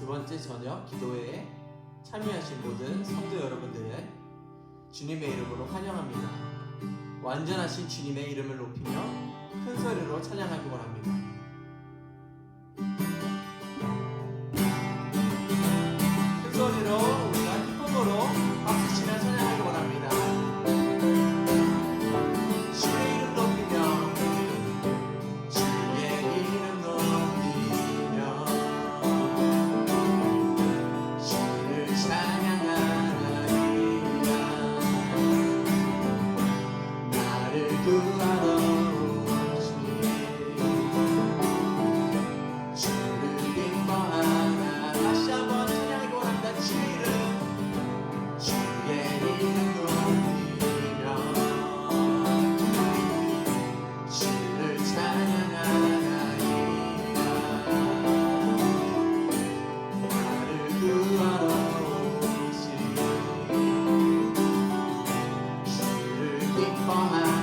번째 저녁 기도회에 참여하신 모든 성도 여러분들 주님의 이름으로 환영합니다. 완전하신 주님의 이름을 높이며 큰 소리로 찬양하기 원합니다. 큰 소리로 우리가 기쁨으로 박수치며 찬양하기 원합니다. 주의 이름 높이며 주의 이름 높이며 주를 찬양하리라. 나를 구하러 오신 주를 기뻐하라. 다시 한번 찬양하기 원합니다. 주의 이름 높이며 주를 찬양하리라. 나를 구하러 오신 주를 기뻐하리라.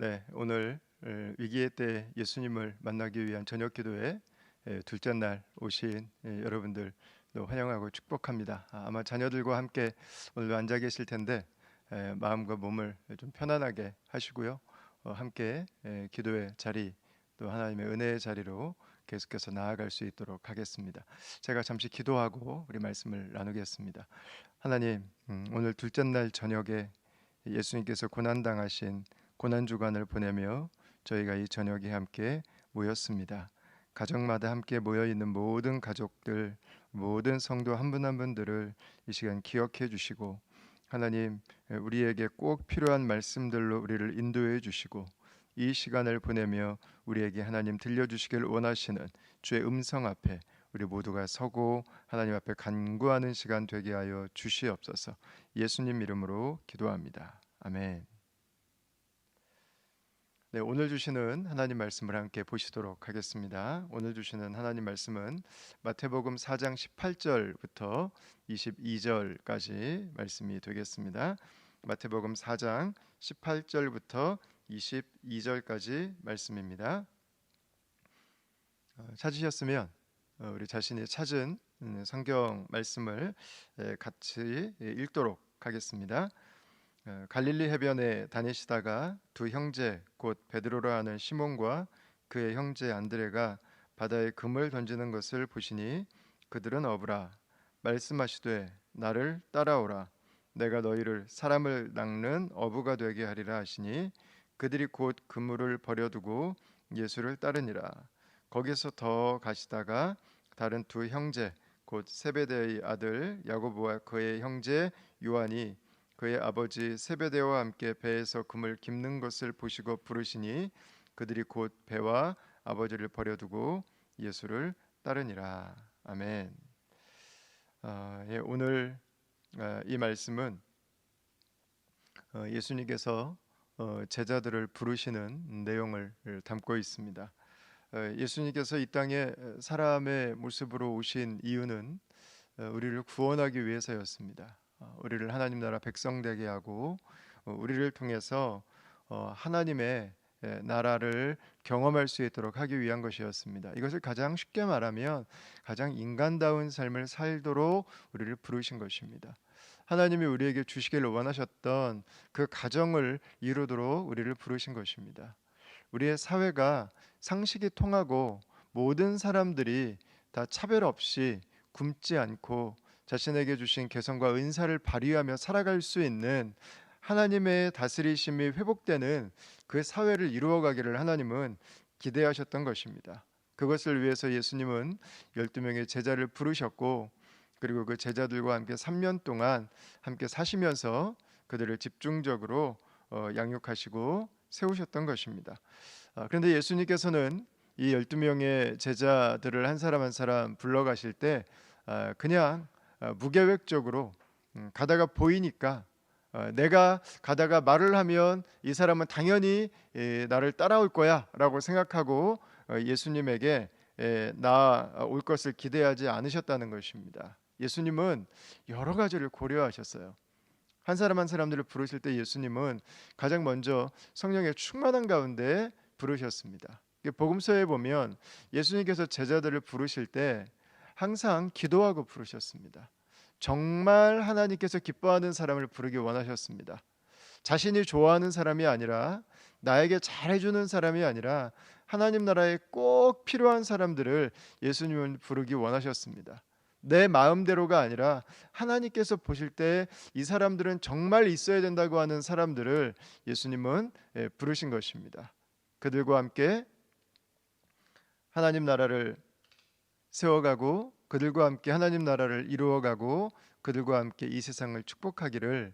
네, 오늘 위기의 때 예수님을 만나기 위한 저녁 기도회 둘째 날 오신 여러분들 환영하고 축복합니다. 아마 자녀들과 함께 오늘 앉아 계실 텐데 마음과 몸을 좀 편안하게 하시고요. 함께 기도의 자리 또 하나님의 은혜의 자리로 계속해서 나아갈 수 있도록 하겠습니다. 제가 잠시 기도하고 우리 말씀을 나누겠습니다. 하나님, 오늘 둘째 날 저녁에 예수님께서 고난당하신 고난주간을 보내며 저희가 이 저녁에 함께 모였습니다. 가정마다 함께 모여있는 모든 가족들, 모든 성도 한 분 한 분들을 이 시간 기억해 주시고 하나님, 우리에게 꼭 필요한 말씀들로 우리를 인도해 주시고 이 시간을 보내며 우리에게 하나님 들려주시길 원하시는 주의 음성 앞에 우리 모두가 서고 하나님 앞에 간구하는 시간 되게 하여 주시옵소서. 예수님 이름으로 기도합니다. 아멘. 네, 오늘 주시는 하나님 말씀을 함께 보시도록 하겠습니다. 오늘 주시는 하나님 말씀은 마태복음 4장 18절부터 22절까지 말씀이 되겠습니다. 마태복음 4장 18절부터 22절까지 말씀입니다. 찾으셨으면 우리 자신이 찾은 성경 말씀을 같이 읽도록 하겠습니다. 갈릴리 해변에 다니시다가 두 형제 곧 베드로라 하는 시몬과 그의 형제 안드레가 바다에 금을 던지는 것을 보시니 그들은 어부라 말씀하시되 나를 따라오라 내가 너희를 사람을 낚는 어부가 되게 하리라 하시니 그들이 곧 그물을 버려두고 예수를 따르니라. 거기서 더 가시다가 다른 두 형제 곧 세베대의 아들 야고보와 그의 형제 요한이 그의 아버지 세베대와 함께 배에서 금을 깁는 것을 보시고 부르시니 그들이 곧 배와 아버지를 버려두고 예수를 따르니라. 아멘. 오늘 이 말씀은 예수님께서 제자들을 부르시는 내용을 담고 있습니다. 예수님께서 이 땅에 사람의 모습으로 오신 이유는 우리를 구원하기 위해서였습니다. 우리를 하나님 나라 백성 되게 하고 우리를 통해서 하나님의 나라를 경험할 수 있도록 하기 위한 것이었습니다. 이것을 가장 쉽게 말하면 가장 인간다운 삶을 살도록 우리를 부르신 것입니다. 하나님이 우리에게 주시기를 원하셨던 그 가정을 이루도록 우리를 부르신 것입니다. 우리의 사회가 상식이 통하고 모든 사람들이 다 차별 없이 굶지 않고 자신에게 주신 개성과 은사를 발휘하며 살아갈 수 있는 하나님의 다스리심이 회복되는 그 사회를 이루어가기를 하나님은 기대하셨던 것입니다. 그것을 위해서 예수님은 12명의 제자를 부르셨고, 그리고 그 제자들과 함께 3년 동안 함께 사시면서 그들을 집중적으로 양육하시고 세우셨던 것입니다. 그런데 예수님께서는 이 12명의 제자들을 한 사람 한 사람 불러가실 때 그냥 무계획적으로 가다가 보이니까 내가 가다가 말을 하면 이 사람은 당연히 나를 따라올 거야 라고 생각하고 예수님에게 나올 것을 기대하지 않으셨다는 것입니다. 예수님은 여러 가지를 고려하셨어요. 한 사람 한 사람들을 부르실 때 예수님은 가장 먼저 성령의 충만한 가운데 부르셨습니다. 복음서에 보면 예수님께서 제자들을 부르실 때 항상 기도하고 부르셨습니다. 정말 하나님께서 기뻐하는 사람을 부르기 원하셨습니다. 자신이 좋아하는 사람이 아니라, 나에게 잘해주는 사람이 아니라 하나님 나라에 꼭 필요한 사람들을 예수님은 부르기 원하셨습니다. 내 마음대로가 아니라 하나님께서 보실 때 이 사람들은 정말 있어야 된다고 하는 사람들을 예수님은 부르신 것입니다. 그들과 함께 하나님 나라를 세워가고, 그들과 함께 하나님 나라를 이루어가고, 그들과 함께 이 세상을 축복하기를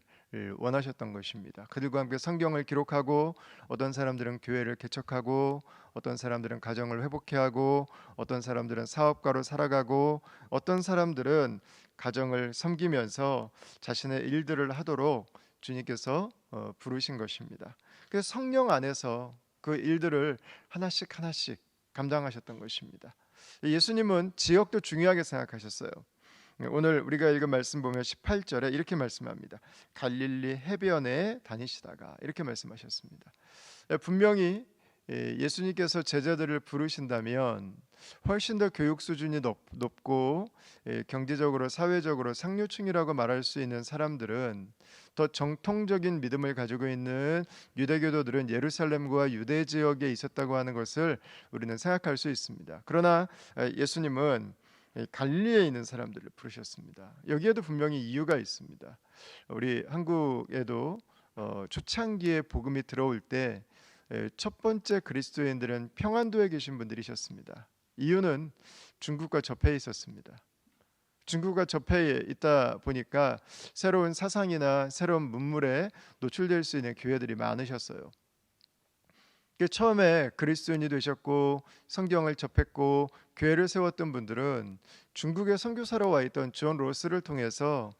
원하셨던 것입니다. 그들과 함께 성경을 기록하고, 어떤 사람들은 교회를 개척하고, 어떤 사람들은 가정을 회복해 하고, 어떤 사람들은 사업가로 살아가고, 어떤 사람들은 가정을 섬기면서 자신의 일들을 하도록 주님께서 부르신 것입니다. 그래서 성령 안에서 그 일들을 하나씩 하나씩 감당하셨던 것입니다. 예수님은 지역도 중요하게 생각하셨어요. 오늘 우리가 읽은 말씀 보면 18절에 이렇게 말씀합니다. 갈릴리 해변에 다니시다가 이렇게 말씀하셨습니다. 분명히 예수님께서 제자들을 부르신다면 훨씬 더 교육 수준이 높고 경제적으로 사회적으로 상류층이라고 말할 수 있는 사람들은, 더 정통적인 믿음을 가지고 있는 유대교도들은 예루살렘과 유대 지역에 있었다고 하는 것을 우리는 생각할 수 있습니다. 그러나 예수님은 갈릴리에 있는 사람들을 부르셨습니다. 여기에도 분명히 이유가 있습니다. 우리 한국에도 초창기에 복음이 들어올 때 첫 번째 그리스도인들은 평안도에 계신 분들이셨습니다. 이유는 중국과 접해 있었습니다. 중국과 접해 있다 보니까 새로운 사상이나 새로운 문물에 노출될 수 있는 교회들이 많으셨어요. 처음에 그리스도인이 되셨고 성경을 접했고 교회를 세웠던 분들은 중국에 선교사로 와 있던 존 로스를 통해서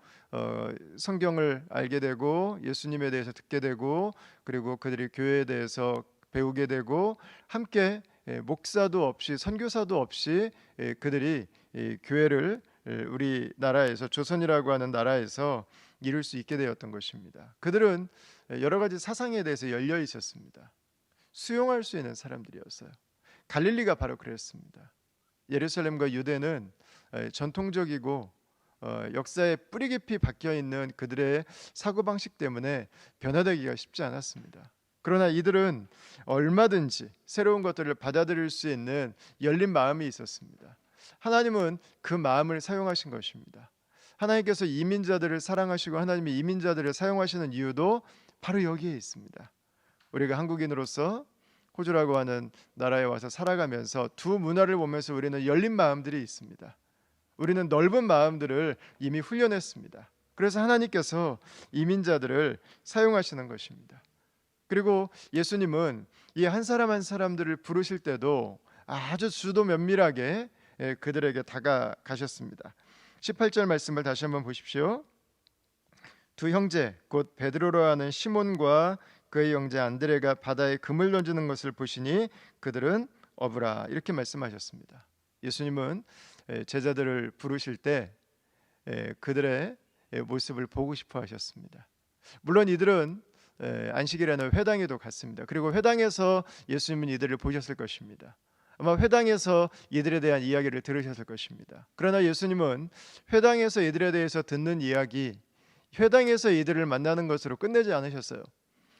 성경을 알게 되고 예수님에 대해서 듣게 되고, 그리고 그들이 교회에 대해서 배우게 되고, 함께 목사도 없이 선교사도 없이 그들이 교회를 우리나라에서, 조선이라고 하는 나라에서 이룰 수 있게 되었던 것입니다. 그들은 여러 가지 사상에 대해서 열려 있었습니다. 수용할 수 있는 사람들이었어요. 갈릴리가 바로 그랬습니다. 예루살렘과 유대는 전통적이고 역사에 뿌리 깊이 박혀 있는 그들의 사고방식 때문에 변화되기가 쉽지 않았습니다. 그러나 이들은 얼마든지 새로운 것들을 받아들일 수 있는 열린 마음이 있었습니다. 하나님은 그 마음을 사용하신 것입니다. 하나님께서 이민자들을 사랑하시고 하나님이 이민자들을 사용하시는 이유도 바로 여기에 있습니다. 우리가 한국인으로서 호주라고 하는 나라에 와서 살아가면서 두 문화를 보면서 우리는 열린 마음들이 있습니다. 우리는 넓은 마음들을 이미 훈련했습니다. 그래서 하나님께서 이민자들을 사용하시는 것입니다. 그리고 예수님은 이 한 사람 한 사람들을 부르실 때도 아주 주도 면밀하게 그들에게 다가가셨습니다. 18절 말씀을 다시 한번 보십시오. 두 형제 곧 베드로로 하는 시몬과 그의 형제 안드레가 바다에 금을 던지는 것을 보시니 그들은 어부라, 이렇게 말씀하셨습니다. 예수님은 제자들을 부르실 때 그들의 모습을 보고 싶어 하셨습니다. 물론 이들은 안식일에는 회당에도 갔습니다. 그리고 회당에서 예수님은 이들을 보셨을 것입니다. 아마 회당에서 이들에 대한 이야기를 들으셨을 것입니다. 그러나 예수님은 회당에서 이들에 대해서 듣는 이야기, 회당에서 이들을 만나는 것으로 끝내지 않으셨어요.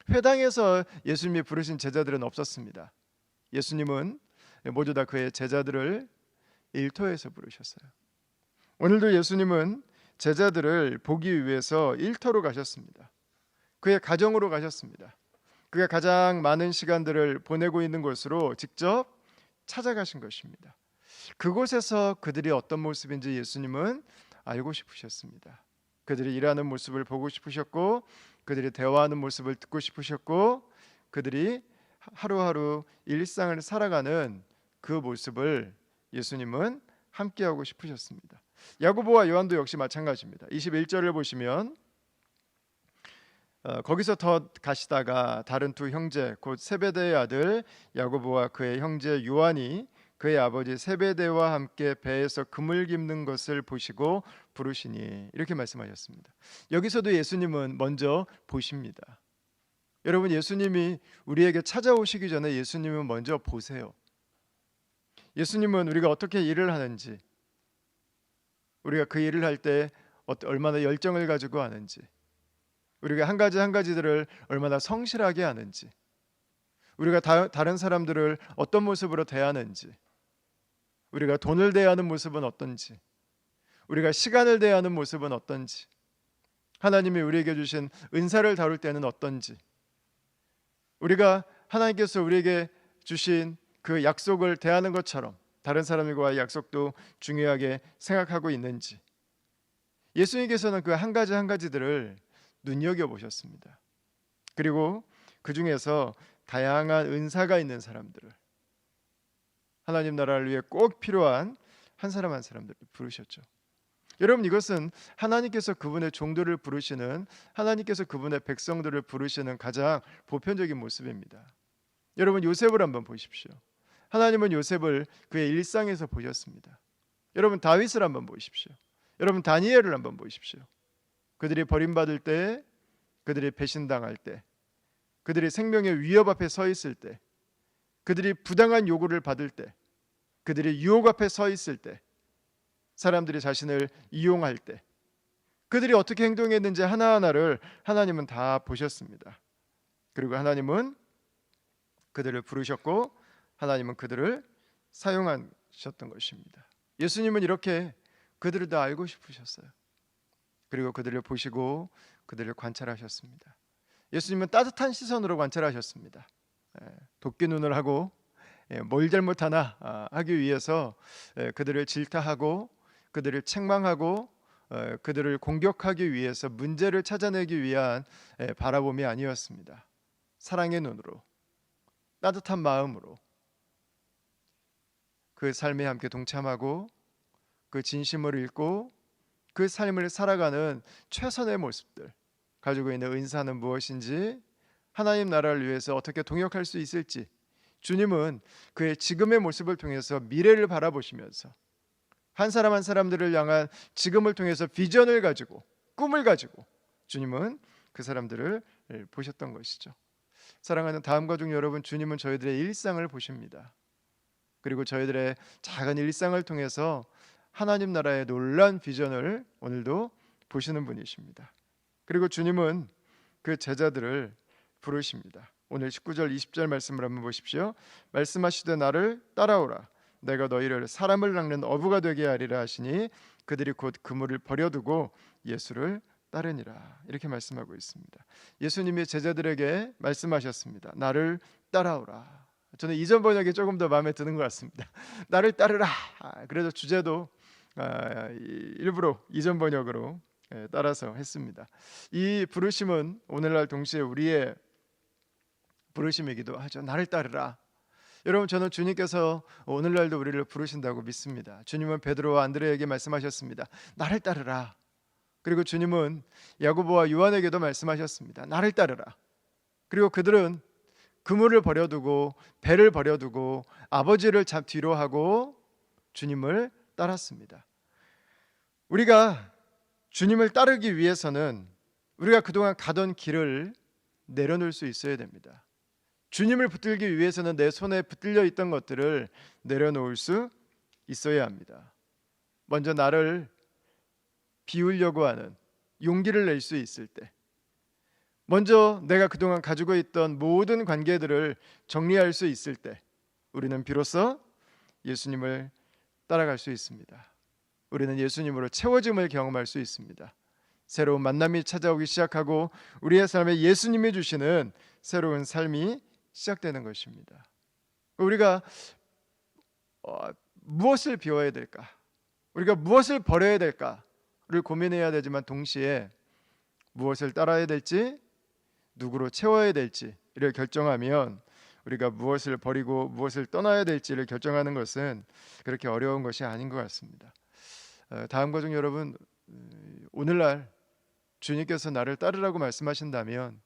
회당에서 예수님이 부르신 제자들은 없었습니다. 예수님은 모두 다 그의 제자들을 일터에서 부르셨어요. 오늘도 예수님은 제자들을 보기 위해서 일터로 가셨습니다. 그의 가정으로 가셨습니다. 그가 가장 많은 시간들을 보내고 있는 곳으로 직접 찾아가신 것입니다. 그곳에서 그들이 어떤 모습인지 예수님은 알고 싶으셨습니다. 그들이 일하는 모습을 보고 싶으셨고, 그들이 대화하는 모습을 듣고 싶으셨고, 그들이 하루하루 일상을 살아가는 그 모습을 예수님은 함께하고 싶으셨습니다. 야고보와 요한도 역시 마찬가지입니다. 21절을 보시면 거기서 더 가시다가 다른 두 형제 곧 세베대의 아들 야고보와 그의 형제 요한이 그의 아버지 세베대와 함께 배에서 그물 깁는 것을 보시고 부르시니, 이렇게 말씀하셨습니다. 여기서도 예수님은 먼저 보십니다. 여러분, 예수님이 우리에게 찾아오시기 전에 예수님은 먼저 보세요. 예수님은 우리가 어떻게 일을 하는지, 우리가 그 일을 할 때 얼마나 열정을 가지고 하는지, 우리가 한 가지 한 가지들을 얼마나 성실하게 하는지, 우리가 다른 사람들을 어떤 모습으로 대하는지, 우리가 돈을 대하는 모습은 어떤지, 우리가 시간을 대하는 모습은 어떤지, 하나님이 우리에게 주신 은사를 다룰 때는 어떤지, 우리가 하나님께서 우리에게 주신 그 약속을 대하는 것처럼 다른 사람들과의 약속도 중요하게 생각하고 있는지, 예수님께서는 그 한 가지 한 가지들을 눈여겨보셨습니다. 그리고 그 중에서 다양한 은사가 있는 사람들을, 하나님 나라를 위해 꼭 필요한 한 사람 한 사람들을 부르셨죠. 여러분, 이것은 하나님께서 그분의 종들을 부르시는, 하나님께서 그분의 백성들을 부르시는 가장 보편적인 모습입니다. 여러분, 요셉을 한번 보십시오. 하나님은 요셉을 그의 일상에서 보셨습니다. 여러분, 다윗을 한번 보십시오. 여러분, 다니엘을 한번 보십시오. 그들이 버림받을 때, 그들이 배신당할 때, 그들이 생명의 위협 앞에 서 있을 때, 그들이 부당한 요구를 받을 때, 그들이 유혹 앞에 서 있을 때, 사람들이 자신을 이용할 때, 그들이 어떻게 행동했는지 하나하나를 하나님은 다 보셨습니다. 그리고 하나님은 그들을 부르셨고, 하나님은 그들을 사용하셨던 것입니다. 예수님은 이렇게 그들을 다 알고 싶으셨어요. 그리고 그들을 보시고 그들을 관찰하셨습니다. 예수님은 따뜻한 시선으로 관찰하셨습니다. 도끼 눈을 하고 뭘 잘못하나 하기 위해서 그들을 질타하고 그들을 책망하고 그들을 공격하기 위해서 문제를 찾아내기 위한 바라봄이 아니었습니다. 사랑의 눈으로, 따뜻한 마음으로 그 삶에 함께 동참하고 그 진심을 읽고 그 삶을 살아가는 최선의 모습들, 가지고 있는 은사는 무엇인지, 하나님 나라를 위해서 어떻게 동역할 수 있을지, 주님은 그의 지금의 모습을 통해서 미래를 바라보시면서 한 사람 한 사람들을 향한 지금을 통해서 비전을 가지고, 꿈을 가지고 주님은 그 사람들을 보셨던 것이죠. 사랑하는 다음 가족 여러분, 주님은 저희들의 일상을 보십니다. 그리고 저희들의 작은 일상을 통해서 하나님 나라의 놀라운 비전을 오늘도 보시는 분이십니다. 그리고 주님은 그 제자들을 부르십니다. 오늘 19절 20절 말씀을 한번 보십시오. 말씀하시되 나를 따라오라. 내가 너희를 사람을 낚는 어부가 되게 하리라 하시니 그들이 곧 그물을 버려두고 예수를 따르니라. 이렇게 말씀하고 있습니다. 예수님이 제자들에게 말씀하셨습니다. 나를 따라오라. 저는 이전 번역이 조금 더 마음에 드는 것 같습니다. 나를 따르라. 그래서 주제도 일부러 이전 번역으로 따라서 했습니다. 이 부르심은 오늘날 동시에 우리의 부르심이기도 하죠. 나를 따르라. 여러분, 저는 주님께서 오늘날도 우리를 부르신다고 믿습니다. 주님은 베드로와 안드레에게 말씀하셨습니다. 나를 따르라. 그리고 주님은 야고보와 요한에게도 말씀하셨습니다. 나를 따르라. 그리고 그들은 그물을 버려두고 배를 버려두고 아버지를 뒤로 하고 주님을 따랐습니다. 우리가 주님을 따르기 위해서는 우리가 그동안 가던 길을 내려놓을 수 있어야 됩니다. 주님을 붙들기 위해서는 내 손에 붙들려 있던 것들을 내려놓을 수 있어야 합니다. 먼저 나를 비우려고 하는 용기를 낼 수 있을 때, 먼저 내가 그동안 가지고 있던 모든 관계들을 정리할 수 있을 때, 우리는 비로소 예수님을 따라갈 수 있습니다. 우리는 예수님으로 채워짐을 경험할 수 있습니다. 새로운 만남이 찾아오기 시작하고 우리의 삶에 예수님이 주시는 새로운 삶이 시작되는 것입니다. 우리가 무엇을 비워야 될까? 우리가 무엇을 버려야 될까를 고민해야 되지만 동시에 무엇을 따라야 될지, 누구로 채워야 될지를 결정하면 우리가 무엇을 버리고 무엇을 떠나야 될지를 결정하는 것은 그렇게 어려운 것이 아닌 것 같습니다. 다음 가족 여러분, 오늘날 주님께서 나를 따르라고 말씀하신다면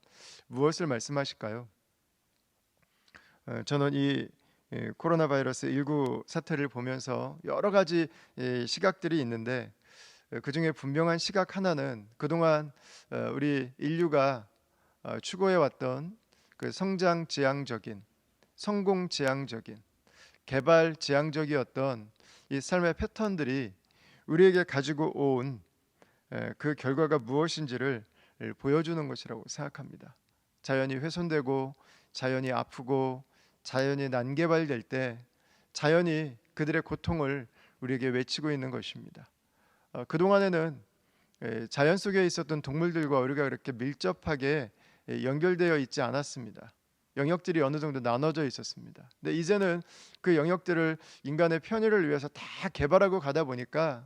무엇을 말씀하실까요? 저는 이 코로나 바이러스 19 사태를 보면서 여러 가지 시각들이 있는데 그 중에 분명한 시각 하나는 그동안 우리 인류가 추구해 왔던 그 성장 지향적인, 성공 지향적인, 개발 지향적이었던 이 삶의 패턴들이 우리에게 가지고 온 그 결과가 무엇인지를 보여주는 것이라고 생각합니다. 자연이 훼손되고 자연이 아프고 자연이 난개발될 때 자연이 그들의 고통을 우리에게 외치고 있는 것입니다. 그동안에는 자연 속에 있었던 동물들과 우리가 그렇게 밀접하게 연결되어 있지 않았습니다. 영역들이 어느 정도 나눠져 있었습니다. 근데 이제는 그 영역들을 인간의 편의를 위해서 다 개발하고 가다 보니까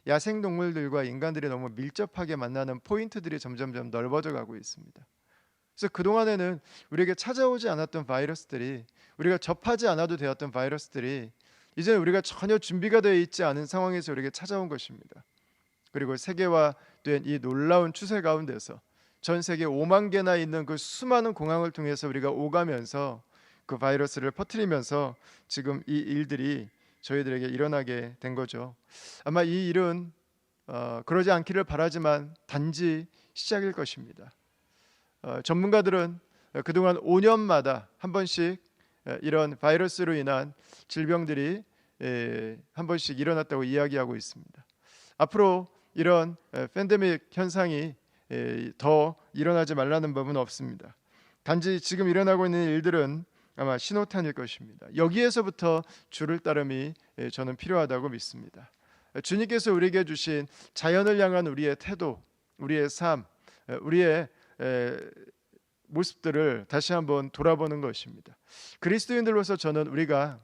야생동물들과 인간들이 너무 밀접하게 만나는 포인트들이 점점점 넓어져 가고 있습니다. 그래서 그동안에는 우리에게 찾아오지 않았던 바이러스들이, 우리가 접하지 않아도 되었던 바이러스들이 이제는 우리가 전혀 준비가 되어 있지 않은 상황에서 우리에게 찾아온 것입니다. 그리고 세계화된 이 놀라운 추세 가운데서 전 세계 5만 개나 있는 그 수많은 공항을 통해서 우리가 오가면서 그 바이러스를 퍼뜨리면서 지금 이 일들이 저희들에게 일어나게 된 거죠. 아마 이 일은 그러지 않기를 바라지만 단지 시작일 것입니다. 전문가들은 그동안 5년마다 한 번씩 이런 바이러스로 인한 질병들이 한 번씩 일어났다고 이야기하고 있습니다. 앞으로 이런 팬데믹 현상이 더 일어나지 말라는 법은 없습니다. 단지 지금 일어나고 있는 일들은 아마 신호탄일 것입니다. 여기에서부터 주를 따름이 저는 필요하다고 믿습니다. 주님께서 우리에게 주신 자연을 향한 우리의 태도, 우리의 삶, 우리의 모습들을 다시 한번 돌아보는 것입니다. 그리스도인들로서 저는 우리가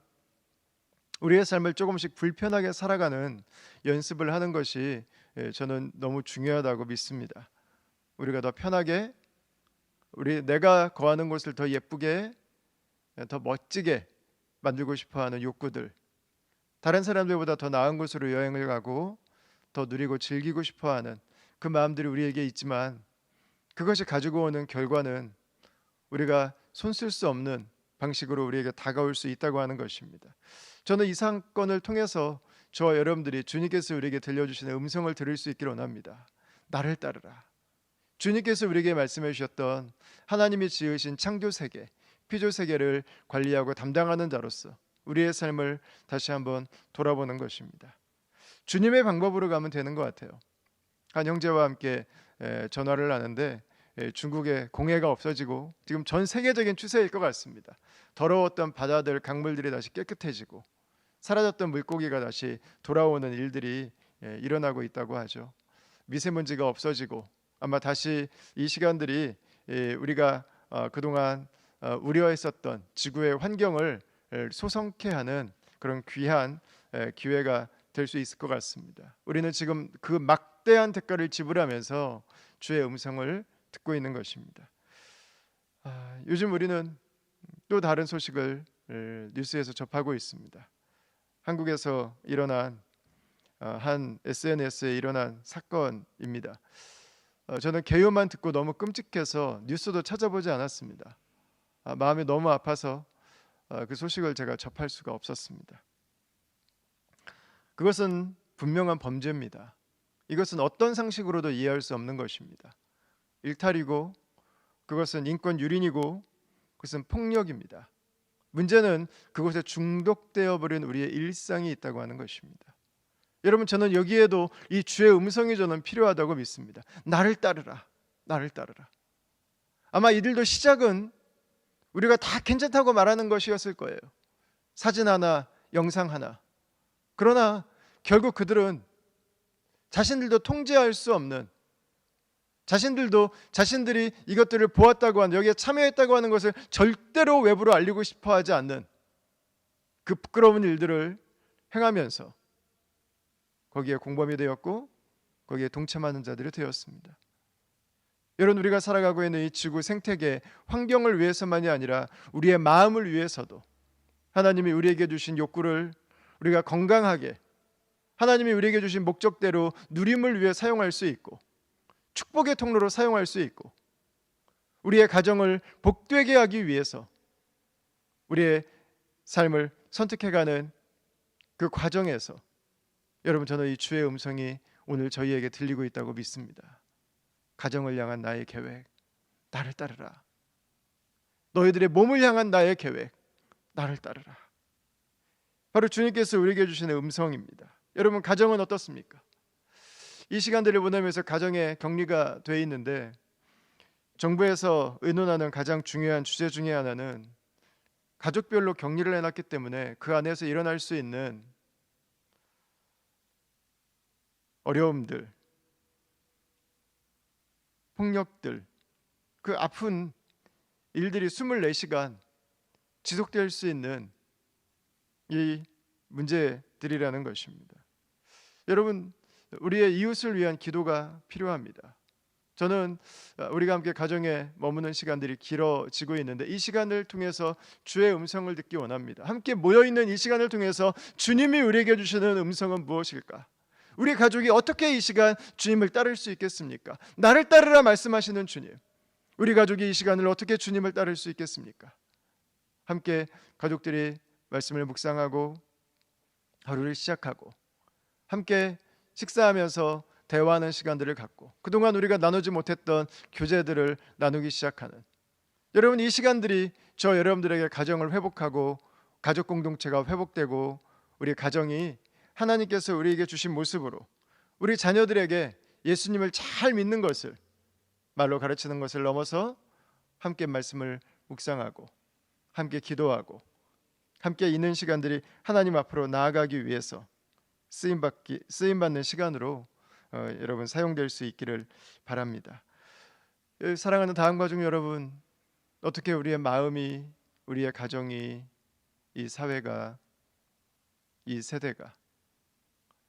우리의 삶을 조금씩 불편하게 살아가는 연습을 하는 것이 저는 너무 중요하다고 믿습니다. 우리가 더 편하게, 내가 거하는 곳을 더 예쁘게, 더 멋지게 만들고 싶어하는 욕구들, 다른 사람들보다 더 나은 곳으로 여행을 가고 더 누리고 즐기고 싶어하는 그 마음들이 우리에게 있지만 그것이 가지고 오는 결과는 우리가 손쓸 수 없는 방식으로 우리에게 다가올 수 있다고 하는 것입니다. 저는 이 사건을 통해서 저와 여러분들이 주님께서 우리에게 들려주시는 음성을 들을 수 있기를 원합니다. 나를 따르라. 주님께서 우리에게 말씀해 주셨던 하나님이 지으신 창조 세계, 피조 세계를 관리하고 담당하는 자로서 우리의 삶을 다시 한번 돌아보는 것입니다. 주님의 방법으로 가면 되는 것 같아요. 한 형제와 함께 전화를 하는데 중국에 공해가 없어지고 지금 전 세계적인 추세일 것 같습니다. 더러웠던 바다들, 강물들이 다시 깨끗해지고 사라졌던 물고기가 다시 돌아오는 일들이 일어나고 있다고 하죠. 미세먼지가 없어지고 아마 다시 이 시간들이 우리가 그동안 우려했었던 지구의 환경을 소성케 하는 그런 귀한 기회가 될 수 있을 것 같습니다. 우리는 지금 그 막대한 대가를 지불하면서 주의 음성을 듣고 있는 것입니다. 요즘 우리는 또 다른 소식을 뉴스에서 접하고 있습니다. 한국에서 일어난 한 SNS에 일어난 사건입니다. 저는 개요만 듣고 너무 끔찍해서 뉴스도 찾아보지 않았습니다. 마음이 너무 아파서 그 소식을 제가 접할 수가 없었습니다. 그것은 분명한 범죄입니다. 이것은 어떤 상식으로도 이해할 수 없는 것입니다. 일탈이고 그것은 인권 유린이고 그것은 폭력입니다. 문제는 그것에 중독되어 버린 우리의 일상이 있다고 하는 것입니다. 여러분, 저는 여기에도 이 주의 음성이 저는 필요하다고 믿습니다. 나를 따르라, 나를 따르라. 아마 이들도 시작은 우리가 다 괜찮다고 말하는 것이었을 거예요. 사진 하나, 영상 하나. 그러나 결국 그들은 자신들도 통제할 수 없는, 자신들도 자신들이 이것들을 보았다고 하는, 여기에 참여했다고 하는 것을 절대로 외부로 알리고 싶어 하지 않는 그 부끄러운 일들을 행하면서 거기에 공범이 되었고 거기에 동참하는 자들이 되었습니다. 여러분, 우리가 살아가고 있는 이 지구 생태계 환경을 위해서만이 아니라 우리의 마음을 위해서도 하나님이 우리에게 주신 욕구를 우리가 건강하게, 하나님이 우리에게 주신 목적대로 누림을 위해 사용할 수 있고 축복의 통로로 사용할 수 있고 우리의 가정을 복되게 하기 위해서 우리의 삶을 선택해가는 그 과정에서 여러분, 저는 이 주의 음성이 오늘 저희에게 들리고 있다고 믿습니다. 가정을 향한 나의 계획, 나를 따르라. 너희들의 몸을 향한 나의 계획, 나를 따르라. 바로 주님께서 우리에게 주시는 음성입니다. 여러분, 가정은 어떻습니까? 이 시간들을 보내면서 가정에 격리가 돼 있는데 정부에서 의논하는 가장 중요한 주제 중에 하나는 가족별로 격리를 해놨기 때문에 그 안에서 일어날 수 있는 어려움들, 폭력들, 그 아픈 일들이 24시간 지속될 수 있는 이 문제들이라는 것입니다. 여러분, 우리의 이웃을 위한 기도가 필요합니다. 저는 우리가 함께 가정에 머무는 시간들이 길어지고 있는데 이 시간을 통해서 주의 음성을 듣기 원합니다. 함께 모여있는 이 시간을 통해서 주님이 우리에게 주시는 음성은 무엇일까? 우리 가족이 어떻게 이 시간 주님을 따를 수 있겠습니까? 나를 따르라 말씀하시는 주님, 우리 가족이 이 시간을 어떻게 주님을 따를 수 있겠습니까? 함께 가족들이 말씀을 묵상하고 하루를 시작하고 함께 식사하면서 대화하는 시간들을 갖고 그동안 우리가 나누지 못했던 교제들을 나누기 시작하는, 여러분, 이 시간들이 저 여러분들에게 가정을 회복하고 가족 공동체가 회복되고 우리 가정이 하나님께서 우리에게 주신 모습으로 우리 자녀들에게 예수님을 잘 믿는 것을 말로 가르치는 것을 넘어서 함께 말씀을 묵상하고 함께 기도하고 함께 있는 시간들이 하나님 앞으로 나아가기 위해서 쓰임받는 시간으로 여러분 사용될 수 있기를 바랍니다. 사랑하는 다음 가족 여러분, 어떻게 우리의 마음이, 우리의 가정이, 이 사회가, 이 세대가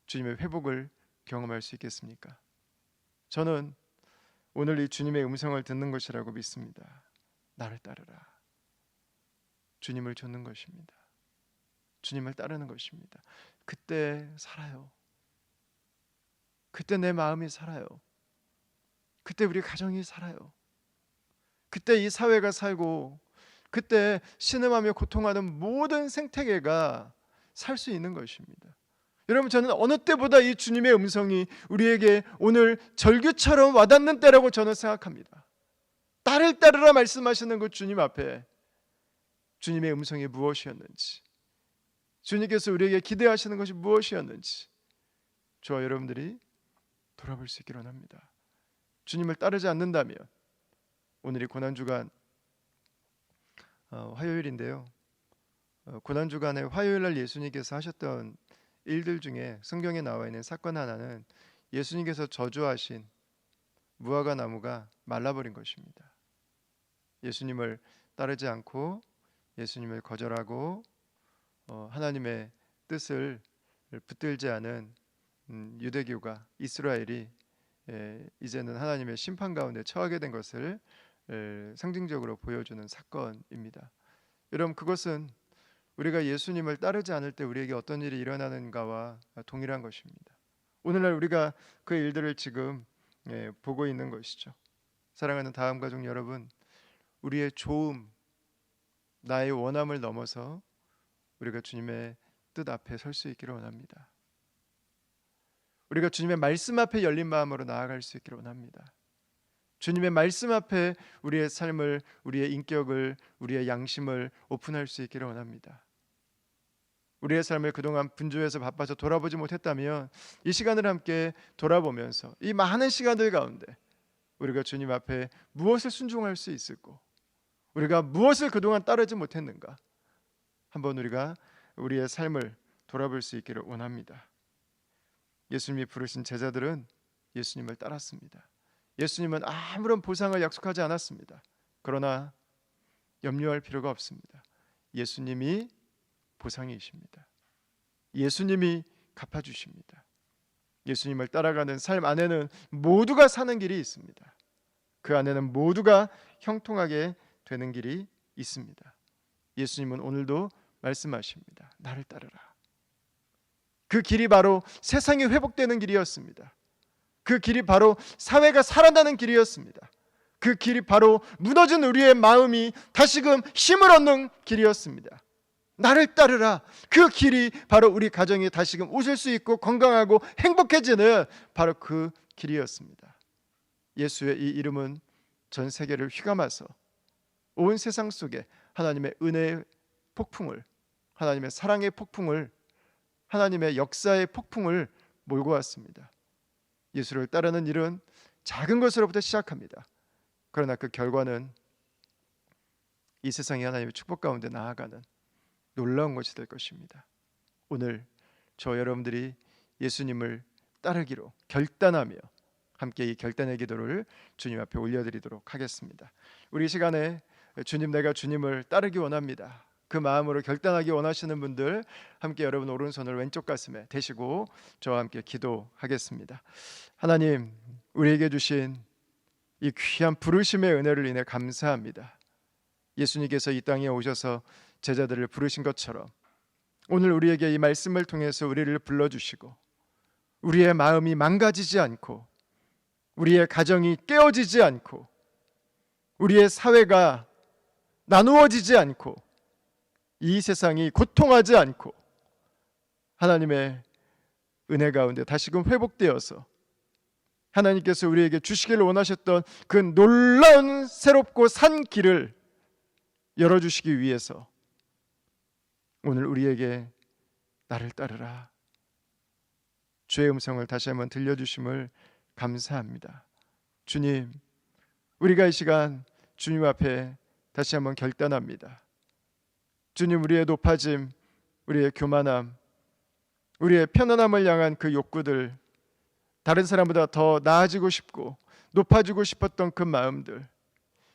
주님의 회복을 경험할 수 있겠습니까? 저는 오늘 이 주님의 음성을 듣는 것이라고 믿습니다. 나를 따르라. 주님을 좇는 것입니다. 주님을 따르는 것입니다. 그때 살아요. 그때 내 마음이 살아요. 그때 우리 가정이 살아요. 그때 이 사회가 살고 그때 신음하며 고통하는 모든 생태계가 살 수 있는 것입니다. 여러분, 저는 어느 때보다 이 주님의 음성이 우리에게 오늘 절규처럼 와닿는 때라고 저는 생각합니다. 나를 따르라 말씀하시는 그 주님 앞에 주님의 음성이 무엇이었는지, 주님께서 우리에게 기대하시는 것이 무엇이었는지 저와 여러분들이 돌아볼 수 있기를 원합니다. 주님을 따르지 않는다면 오늘이 고난주간 화요일인데요. 고난주간에 화요일날 예수님께서 하셨던 일들 중에 성경에 나와 있는 사건 하나는 예수님께서 저주하신 무화과 나무가 말라버린 것입니다. 예수님을 따르지 않고 예수님을 거절하고 하나님의 뜻을 붙들지 않은 유대교가, 이스라엘이 이제는 하나님의 심판 가운데 처하게 된 것을 상징적으로 보여주는 사건입니다. 여러분, 그것은 우리가 예수님을 따르지 않을 때 우리에게 어떤 일이 일어나는가와 동일한 것입니다. 오늘날 우리가 그 일들을 지금 보고 있는 것이죠. 사랑하는 다음 가족 여러분, 우리의 조음, 나의 원함을 넘어서 우리가 주님의 뜻 앞에 설 수 있기를 원합니다. 우리가 주님의 말씀 앞에 열린 마음으로 나아갈 수 있기를 원합니다. 주님의 말씀 앞에 우리의 삶을, 우리의 인격을, 우리의 양심을 오픈할 수 있기를 원합니다. 우리의 삶을 그동안 분주해서 바빠서 돌아보지 못했다면 이 시간을 함께 돌아보면서 이 많은 시간들 가운데 우리가 주님 앞에 무엇을 순종할 수 있을까? 우리가 무엇을 그동안 따르지 못했는가? 한번 우리가 우리의 삶을 돌아볼 수 있기를 원합니다. 예수님이 부르신 제자들은 예수님을 따랐습니다. 예수님은 아무런 보상을 약속하지 않았습니다. 그러나 염려할 필요가 없습니다. 예수님이 보상이십니다. 예수님이 갚아주십니다. 예수님을 따라가는 삶 안에는 모두가 사는 길이 있습니다. 그 안에는 모두가 형통하게 되는 길이 있습니다. 예수님은 오늘도 말씀하십니다. 나를 따르라. 그 길이 바로 세상이 회복되는 길이었습니다. 그 길이 바로 사회가 살아나는 길이었습니다. 그 길이 바로 무너진 우리의 마음이 다시금 힘을 얻는 길이었습니다. 나를 따르라. 그 길이 바로 우리 가정이 다시금 웃을 수 있고 건강하고 행복해지는 바로 그 길이었습니다. 예수의 이 이름은 전 세계를 휘감아서 온 세상 속에 하나님의 은혜의 폭풍을, 하나님의 사랑의 폭풍을, 하나님의 역사의 폭풍을 몰고 왔습니다. 예수를 따르는 일은 작은 것으로부터 시작합니다. 그러나 그 결과는 이 세상이 하나님의 축복 가운데 나아가는 놀라운 것이 될 것입니다. 오늘 저 여러분들이 예수님을 따르기로 결단하며 함께 이 결단의 기도를 주님 앞에 올려드리도록 하겠습니다. 우리 시간에 주님, 내가 주님을 따르기 원합니다. 그 마음으로 결단하기 원하시는 분들 함께 여러분 오른손을 왼쪽 가슴에 대시고 저와 함께 기도하겠습니다. 하나님, 우리에게 주신 이 귀한 부르심의 은혜를 인해 감사합니다. 예수님께서 이 땅에 오셔서 제자들을 부르신 것처럼 오늘 우리에게 이 말씀을 통해서 우리를 불러주시고 우리의 마음이 망가지지 않고 우리의 가정이 깨어지지 않고 우리의 사회가 나누어지지 않고 이 세상이 고통하지 않고 하나님의 은혜 가운데 다시금 회복되어서 하나님께서 우리에게 주시기를 원하셨던 그 놀라운 새롭고 산 길을 열어주시기 위해서 오늘 우리에게 나를 따르라 주의 음성을 다시 한번 들려주심을 감사합니다. 주님, 우리가 이 시간 주님 앞에 다시 한번 결단합니다. 주님, 우리의 높아짐, 우리의 교만함, 우리의 편안함을 향한 그 욕구들, 다른 사람보다 더 나아지고 싶고 높아지고 싶었던 그 마음들,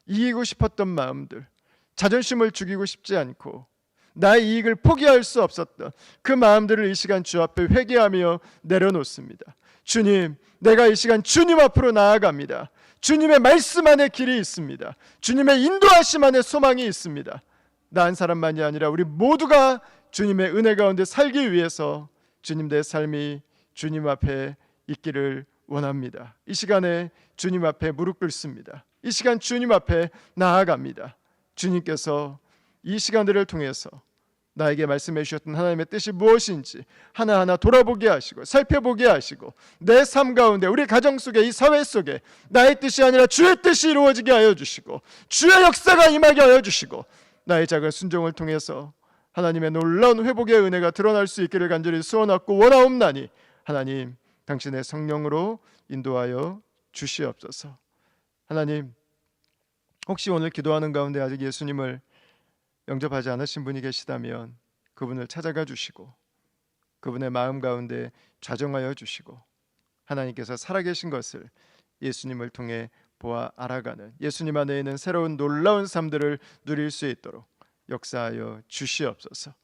이기고 싶었던 마음들, 자존심을 죽이고 싶지 않고 나의 이익을 포기할 수 없었던 그 마음들을 이 시간 주 앞에 회개하며 내려놓습니다. 주님, 내가 이 시간 주님 앞으로 나아갑니다. 주님의 말씀 안에 길이 있습니다. 주님의 인도하심 안에 소망이 있습니다. 나 한 사람만이 아니라 우리 모두가 주님의 은혜 가운데 살기 위해서 주님, 내 삶이 주님 앞에 있기를 원합니다. 이 시간에 주님 앞에 무릎 꿇습니다. 이 시간 주님 앞에 나아갑니다. 주님께서 이 시간들을 통해서 나에게 말씀해 주셨던 하나님의 뜻이 무엇인지 하나하나 돌아보게 하시고 살펴보게 하시고 내 삶 가운데 우리 가정 속에 이 사회 속에 나의 뜻이 아니라 주의 뜻이 이루어지게 하여 주시고 주의 역사가 임하게 하여 주시고 나의 작은 순종을 통해서 하나님의 놀라운 회복의 은혜가 드러날 수 있기를 간절히 소원하고 원하옵나니 하나님, 당신의 성령으로 인도하여 주시옵소서. 하나님, 혹시 오늘 기도하는 가운데 아직 예수님을 영접하지 않으신 분이 계시다면 그분을 찾아가 주시고 그분의 마음 가운데 좌정하여 주시고 하나님께서 살아계신 것을 예수님을 통해 보아 알아가는 예수님 안에 있는 새로운 놀라운 삶들을 누릴 수 있도록 역사하여 주시옵소서.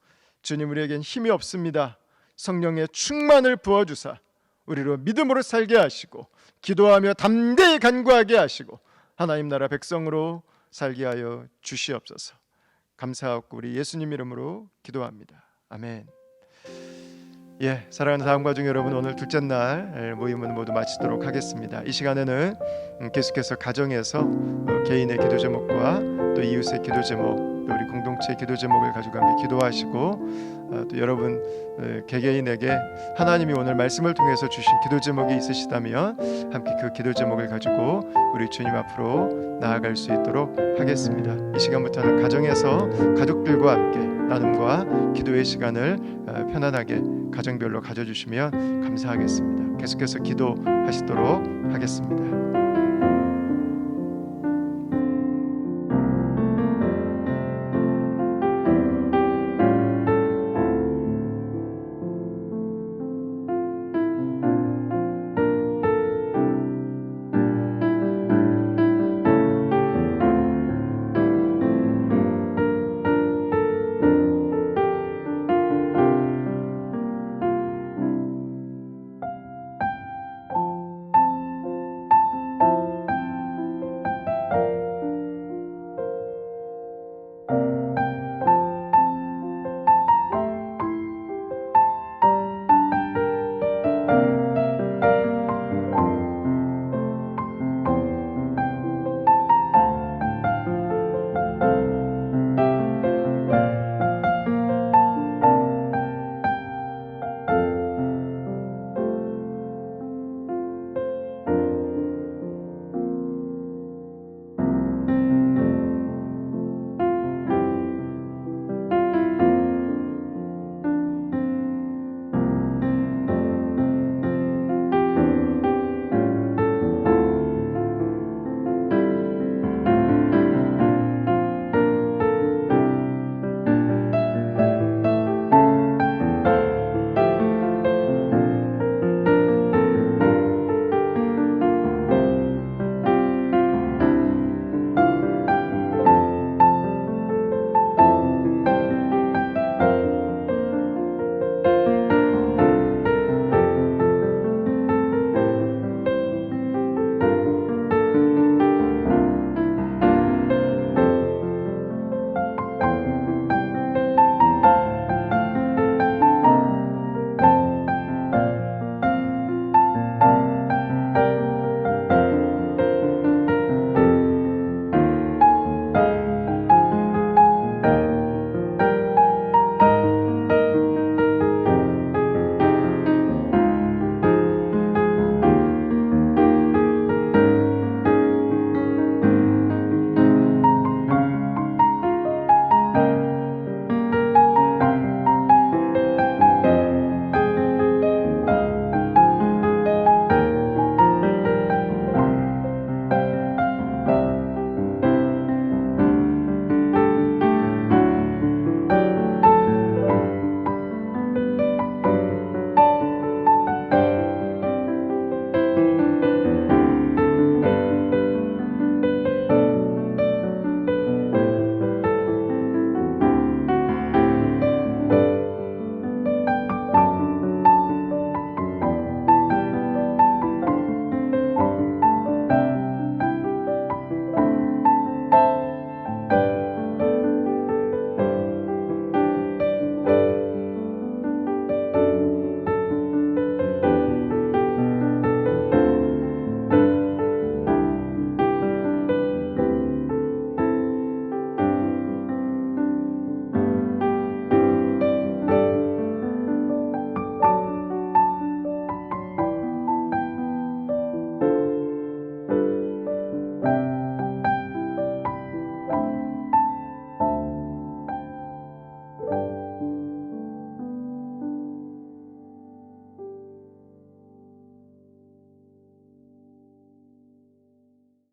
주님, 우리에겐 힘이 없습니다. 성령의 충만을 부어주사 우리로 믿음으로 살게 하시고 기도하며 담대히 간구하게 하시고 하나님 나라 백성으로 살게 하여 주시옵소서. 감사하고 우리 예수님 이름으로 기도합니다. 아멘. 사랑하는 다음가족 여러분, 오늘 둘째 날 모임은 모두 마치도록 하겠습니다. 이 시간에는 계속해서 가정에서 개인의 기도 제목과 또 이웃의 기도 제목, 또 우리 공동체의 기도 제목을 가지고 함께 기도하시고 또 여러분 개개인에게 하나님이 오늘 말씀을 통해서 주신 기도 제목이 있으시다면 함께 그 기도 제목을 가지고 우리 주님 앞으로 나아갈 수 있도록 하겠습니다. 이 시간부터는 가정에서 가족들과 함께 나눔과 기도의 시간을 편안하게 가정별로 가져주시면 감사하겠습니다. 계속해서 기도하시도록 하겠습니다.